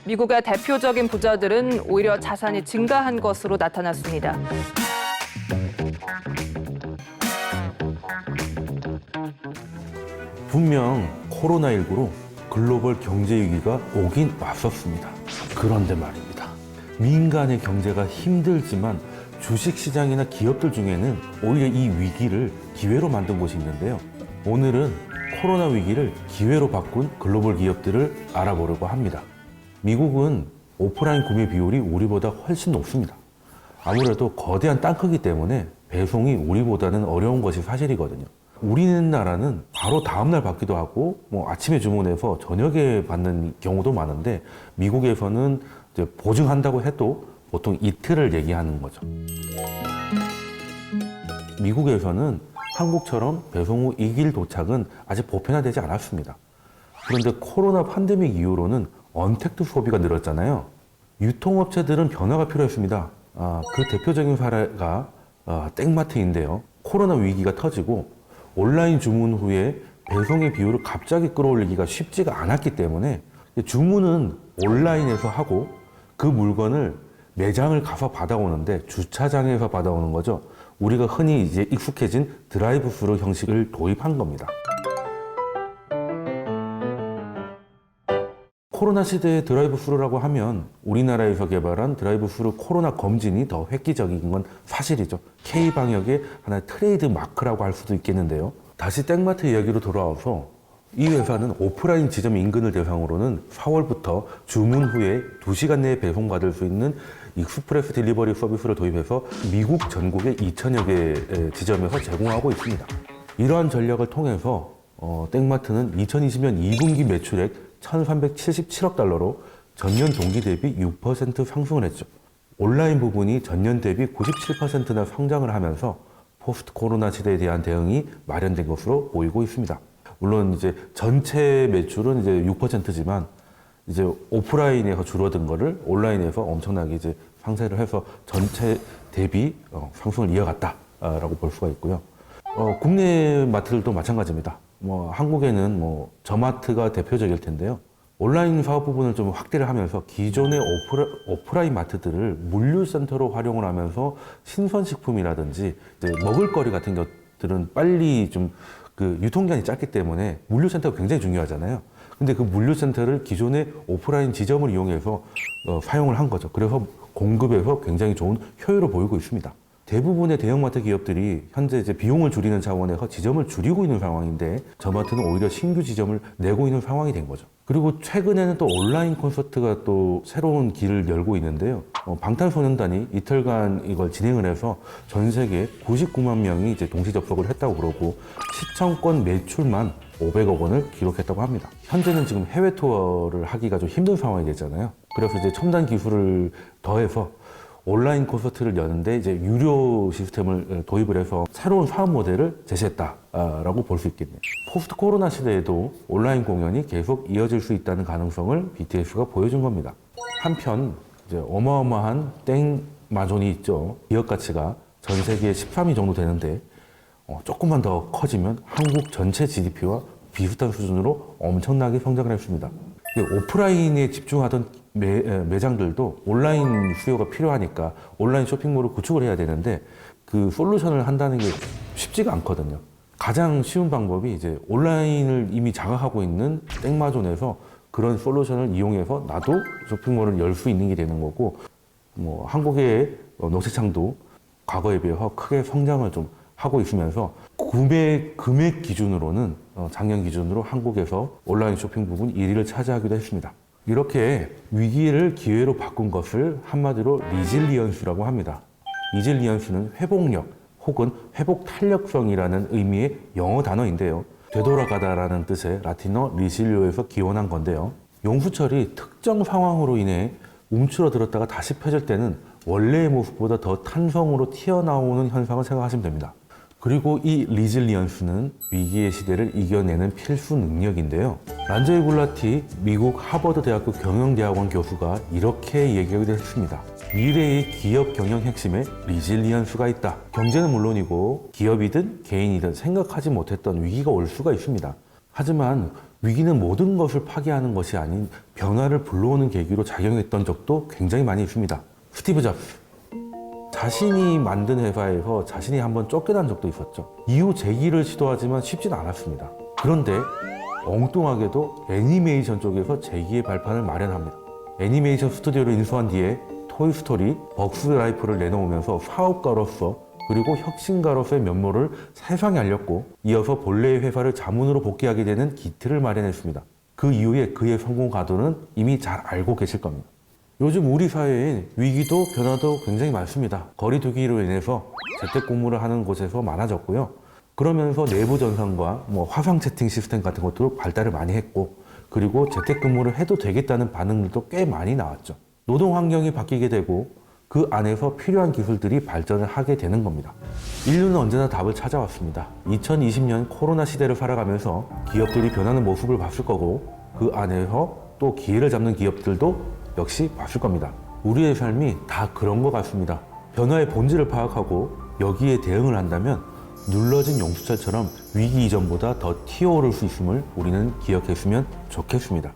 미국의 대표적인 부자들은 오히려 자산이 증가한 것으로 나타났습니다. 분명 코로나19로 글로벌 경제 위기가 오긴 왔었습니다. 그런데 말입니다. 민간의 경제가 힘들지만 주식시장이나 기업들 중에는 오히려 이 위기를 기회로 만든 곳이 있는데요. 오늘은 코로나 위기를 기회로 바꾼 글로벌 기업들을 알아보려고 합니다. 미국은 오프라인 구매 비율이 우리보다 훨씬 높습니다. 아무래도 거대한 땅 크기 때문에 배송이 우리보다는 어려운 것이 사실이거든요. 우리나라는 바로 다음날 받기도 하고 아침에 주문해서 저녁에 받는 경우도 많은데 미국에서는 이제 보증한다고 해도 보통 이틀을 얘기하는 거죠. 미국에서는 한국처럼 배송 후 2일 도착은 아직 보편화되지 않았습니다. 그런데 코로나 팬데믹 이후로는 언택트 소비가 늘었잖아요. 유통업체들은 변화가 필요했습니다. 그 대표적인 사례가 땡마트인데요. 코로나 위기가 터지고 온라인 주문 후에 배송의 비율을 갑자기 끌어올리기가 쉽지가 않았기 때문에 주문은 온라인에서 하고 그 물건을 매장을 가서 받아오는데 주차장에서 받아오는 거죠. 우리가 흔히 이제 익숙해진 드라이브스루 형식을 도입한 겁니다. 코로나 시대의 드라이브스루라고 하면 우리나라에서 개발한 드라이브스루 코로나 검진이 더 획기적인 건 사실이죠. K방역의 하나의 트레이드 마크라고 할 수도 있겠는데요. 다시 땡마트 이야기로 돌아와서 이 회사는 오프라인 지점 인근을 대상으로는 4월부터 주문 후에 2시간 내에 배송받을 수 있는 익스프레스 딜리버리 서비스를 도입해서 미국 전국의 2천여 개 지점에서 제공하고 있습니다. 이러한 전략을 통해서 땡마트는 2020년 2분기 매출액 1,377억 달러로 전년 동기 대비 6% 상승을 했죠. 온라인 부분이 전년 대비 97%나 성장을 하면서 포스트 코로나 시대에 대한 대응이 마련된 것으로 보이고 있습니다. 물론 이제 전체 매출은 이제 6%지만 이제 오프라인에서 줄어든 거를 온라인에서 엄청나게 이제 상쇄를 해서 전체 대비 상승을 이어갔다라고 볼 수가 있고요. 국내 마트들도 마찬가지입니다. 한국에는 저마트가 대표적일 텐데요. 온라인 사업 부분을 좀 확대를 하면서 기존의 오프라인 마트들을 물류센터로 활용을 하면서 신선식품이라든지 이제 먹을거리 같은 것들은 빨리 좀 그 유통기한이 짧기 때문에 물류센터가 굉장히 중요하잖아요. 근데 그 물류센터를 기존의 오프라인 지점을 이용해서 사용을 한 거죠. 그래서 공급에서 굉장히 좋은 효율을 보이고 있습니다. 대부분의 대형마트 기업들이 현재 이제 비용을 줄이는 차원에서 지점을 줄이고 있는 상황인데 저마트는 오히려 신규 지점을 내고 있는 상황이 된 거죠. 그리고 최근에는 또 온라인 콘서트가 또 새로운 길을 열고 있는데요. 방탄소년단이 이틀간 이걸 진행을 해서 전 세계 99만 명이 이제 동시 접속을 했다고 그러고 시청권 매출만 500억 원을 기록했다고 합니다. 현재는 지금 해외 투어를 하기가 좀 힘든 상황이 됐잖아요. 그래서 이제 첨단 기술을 더해서 온라인 콘서트를 여는데 이제 유료 시스템을 도입을 해서 새로운 사업 모델을 제시했다라고 볼 수 있겠네요. 포스트 코로나 시대에도 온라인 공연이 계속 이어질 수 있다는 가능성을 BTS가 보여준 겁니다. 한편 이제 어마어마한 땡 마존이 있죠. 기업 가치가 전 세계에 13위 정도 되는데 조금만 더 커지면 한국 전체 GDP와 비슷한 수준으로 엄청나게 성장을 했습니다. 오프라인에 집중하던 매장들도 온라인 수요가 필요하니까 온라인 쇼핑몰을 구축을 해야 되는데 그 솔루션을 한다는 게 쉽지가 않거든요. 가장 쉬운 방법이 이제 온라인을 이미 장악하고 있는 땡마존에서 그런 솔루션을 이용해서 나도 쇼핑몰을 열 수 있는 게 되는 거고 한국의 노세창도 과거에 비해서 크게 성장을 좀 하고 있으면서 구매 금액 기준으로는 작년 기준으로 한국에서 온라인 쇼핑 부분 1위를 차지하기도 했습니다. 이렇게 위기를 기회로 바꾼 것을 한마디로 리질리언스라고 합니다. 리질리언스는 회복력 혹은 회복 탄력성이라는 의미의 영어 단어인데요. 되돌아가다라는 뜻의 라틴어 리실리오에서 기원한 건데요. 용수철이 특정 상황으로 인해 움츠러들었다가 다시 펴질 때는 원래의 모습보다 더 탄성으로 튀어나오는 현상을 생각하시면 됩니다. 그리고 이 리질리언스는 위기의 시대를 이겨내는 필수 능력인데요. 란제이 굴라티 미국 하버드 대학교 경영대학원 교수가 이렇게 얘기하기도 했습니다. 미래의 기업 경영 핵심에 리질리언스가 있다. 경제는 물론이고 기업이든 개인이든 생각하지 못했던 위기가 올 수가 있습니다. 하지만 위기는 모든 것을 파괴하는 것이 아닌 변화를 불러오는 계기로 작용했던 적도 굉장히 많이 있습니다. 스티브 잡스. 자신이 만든 회사에서 자신이 한번 쫓겨난 적도 있었죠. 이후 재기를 시도하지만 쉽진 않았습니다. 그런데 엉뚱하게도 애니메이션 쪽에서 재기의 발판을 마련합니다. 애니메이션 스튜디오를 인수한 뒤에 토이스토리, 벅스 라이프를 내놓으면서 사업가로서 그리고 혁신가로서의 면모를 세상에 알렸고, 이어서 본래의 회사를 자문으로 복귀하게 되는 기틀을 마련했습니다. 그 이후에 그의 성공 가도는 이미 잘 알고 계실 겁니다. 요즘 우리 사회엔 위기도 변화도 굉장히 많습니다. 거리두기로 인해서 재택근무를 하는 곳에서 많아졌고요. 그러면서 내부 전산과 화상 채팅 시스템 같은 것도 발달을 많이 했고, 그리고 재택근무를 해도 되겠다는 반응들도 꽤 많이 나왔죠. 노동 환경이 바뀌게 되고 그 안에서 필요한 기술들이 발전을 하게 되는 겁니다. 인류는 언제나 답을 찾아왔습니다. 2020년 코로나 시대를 살아가면서 기업들이 변하는 모습을 봤을 거고, 그 안에서 또 기회를 잡는 기업들도 역시 봤을 겁니다. 우리의 삶이 다 그런 것 같습니다. 변화의 본질을 파악하고 여기에 대응을 한다면 눌러진 용수철처럼 위기 이전보다 더 튀어오를 수 있음을 우리는 기억했으면 좋겠습니다.